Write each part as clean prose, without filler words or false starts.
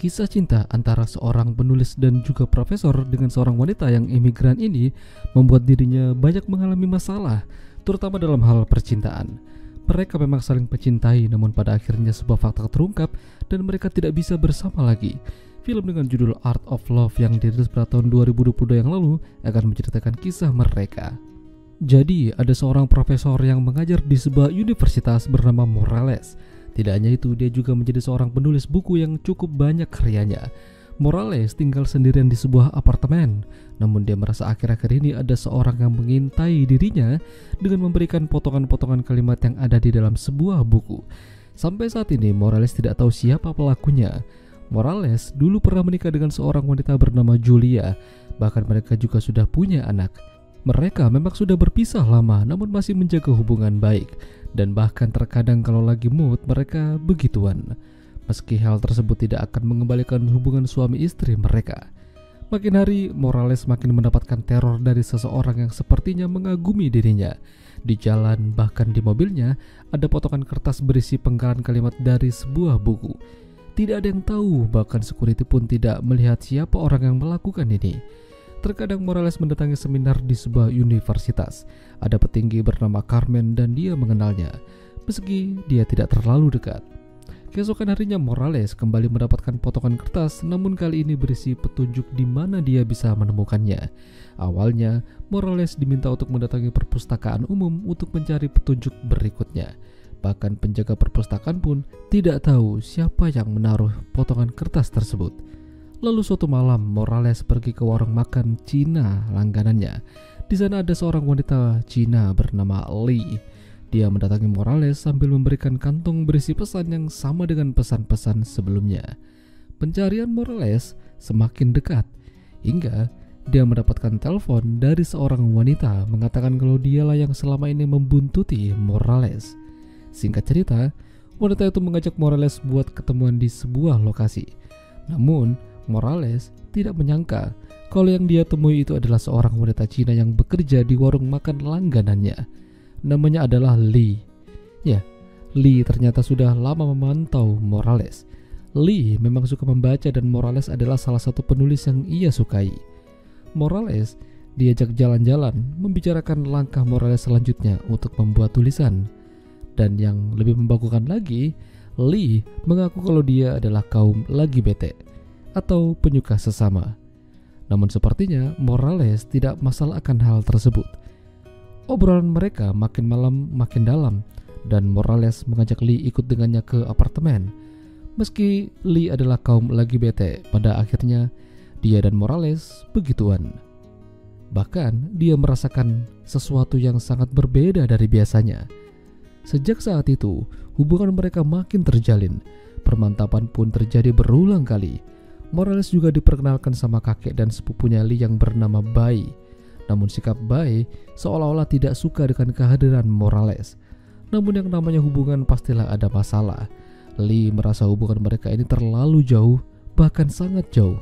Kisah cinta antara seorang penulis dan juga profesor dengan seorang wanita yang imigran ini membuat dirinya banyak mengalami masalah, terutama dalam hal percintaan. Mereka memang saling mencintai, namun pada akhirnya sebuah fakta terungkap dan mereka tidak bisa bersama lagi. Film dengan judul Art of Love yang dirilis pada tahun 2022 yang lalu akan menceritakan kisah mereka. Jadi, ada seorang profesor yang mengajar di sebuah universitas bernama Morales. Tidak hanya itu, dia juga menjadi seorang penulis buku yang cukup banyak karyanya. Morales tinggal sendirian di sebuah apartemen, namun dia merasa akhir-akhir ini ada seorang yang mengintai dirinya dengan memberikan potongan-potongan kalimat yang ada di dalam sebuah buku. Sampai saat ini Morales tidak tahu siapa pelakunya. Morales dulu pernah menikah dengan seorang wanita bernama Julia, bahkan mereka juga sudah punya anak. Mereka memang sudah berpisah lama, namun masih menjaga hubungan baik. Dan bahkan terkadang kalau lagi mood mereka begituan. Meski hal tersebut tidak akan mengembalikan hubungan suami istri mereka. Makin hari Morales makin mendapatkan teror dari seseorang yang sepertinya mengagumi dirinya. Di jalan bahkan di mobilnya ada potongan kertas berisi penggalan kalimat dari sebuah buku. Tidak ada yang tahu, bahkan security pun tidak melihat siapa orang yang melakukan ini. Terkadang Morales mendatangi seminar di sebuah universitas. Ada petinggi bernama Carmen dan dia mengenalnya, meski dia tidak terlalu dekat. Keesokan harinya Morales kembali mendapatkan potongan kertas, namun kali ini berisi petunjuk di mana dia bisa menemukannya. Awalnya, Morales diminta untuk mendatangi perpustakaan umum untuk mencari petunjuk berikutnya. Bahkan penjaga perpustakaan pun tidak tahu siapa yang menaruh potongan kertas tersebut. Lalu suatu malam Morales pergi ke warung makan Cina langganannya. Di sana ada seorang wanita Cina bernama Lee. Dia mendatangi Morales sambil memberikan kantong berisi pesan yang sama dengan pesan-pesan sebelumnya. Pencarian Morales semakin dekat hingga dia mendapatkan telepon dari seorang wanita mengatakan kalau dialah yang selama ini membuntuti Morales. Singkat cerita, wanita itu mengajak Morales buat ketemuan di sebuah lokasi. Namun Morales tidak menyangka kalau yang dia temui itu adalah seorang wanita Cina yang bekerja di warung makan langganannya. Namanya adalah Lee. Ya, Lee ternyata sudah lama memantau Morales. Lee memang suka membaca dan Morales adalah salah satu penulis yang ia sukai. Morales diajak jalan-jalan membicarakan langkah Morales selanjutnya untuk membuat tulisan. Dan yang lebih membakukan lagi, Lee mengaku kalau dia adalah kaum lagi bete atau penyuka sesama. Namun sepertinya Morales tidak masalah akan hal tersebut. Obrolan mereka makin malam makin dalam dan Morales mengajak Lee ikut dengannya ke apartemen. Meski Lee adalah kaum lagi bete, pada akhirnya dia dan Morales begituan. Bahkan dia merasakan sesuatu yang sangat berbeda dari biasanya. Sejak saat itu hubungan mereka makin terjalin. Permantapan pun terjadi berulang kali. Morales juga diperkenalkan sama kakek dan sepupunya Lee yang bernama Bai. Namun sikap Bai seolah-olah tidak suka dengan kehadiran Morales. Namun yang namanya hubungan pastilah ada masalah. Lee merasa hubungan mereka ini terlalu jauh, bahkan sangat jauh.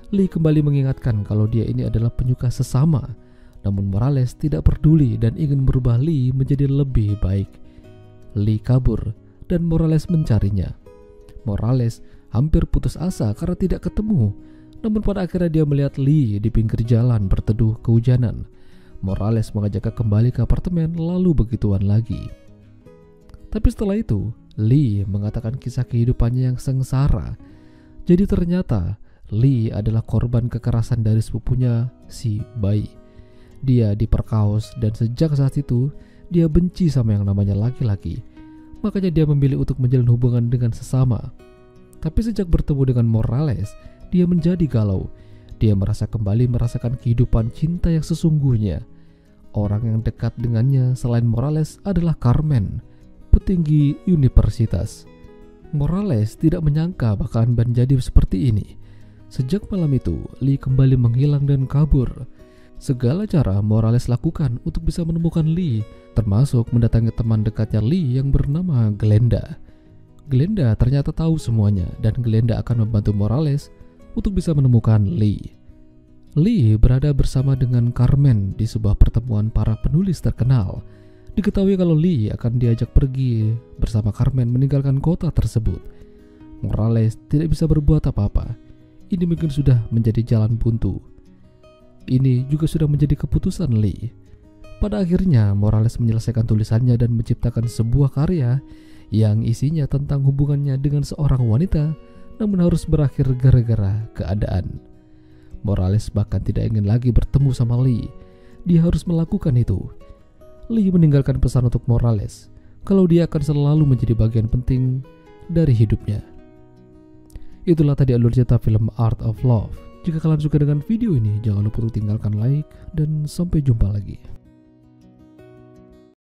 Lee kembali mengingatkan kalau dia ini adalah penyuka sesama. Namun Morales tidak peduli dan ingin merubah Lee menjadi lebih baik. Lee kabur dan Morales mencarinya. Morales hampir putus asa karena tidak ketemu. Namun pada akhirnya dia melihat Lee di pinggir jalan berteduh kehujanan. Morales mengajaknya kembali ke apartemen lalu begituan lagi. Tapi setelah itu, Lee mengatakan kisah kehidupannya yang sengsara. Jadi ternyata Lee adalah korban kekerasan dari sepupunya si Bai. Dia diperkaos dan sejak saat itu dia benci sama yang namanya laki-laki. Makanya dia memilih untuk menjalin hubungan dengan sesama. Tapi sejak bertemu dengan Morales, dia menjadi galau. Dia merasa kembali merasakan kehidupan cinta yang sesungguhnya. Orang yang dekat dengannya selain Morales adalah Carmen, petinggi universitas. Morales tidak menyangka bakalan menjadi seperti ini. Sejak malam itu, Lee kembali menghilang dan kabur. Segala cara Morales lakukan untuk bisa menemukan Lee, termasuk mendatangi teman dekatnya Lee yang bernama Glenda. Glenda ternyata tahu semuanya dan Glenda akan membantu Morales untuk bisa menemukan Lee. Lee berada bersama dengan Carmen di sebuah pertemuan para penulis terkenal. Diketahui kalau Lee akan diajak pergi bersama Carmen meninggalkan kota tersebut. Morales tidak bisa berbuat apa-apa. Ini mungkin sudah menjadi jalan buntu. Ini juga sudah menjadi keputusan Lee. Pada akhirnya Morales menyelesaikan tulisannya dan menciptakan sebuah karya yang isinya tentang hubungannya dengan seorang wanita, namun harus berakhir gara-gara keadaan. Morales bahkan tidak ingin lagi bertemu sama Lee. Dia harus melakukan itu. Lee meninggalkan pesan untuk Morales kalau dia akan selalu menjadi bagian penting dari hidupnya. Itulah tadi alur cerita film Art of Love. Jika kalian suka dengan video ini, jangan lupa untuk tinggalkan like dan sampai jumpa lagi.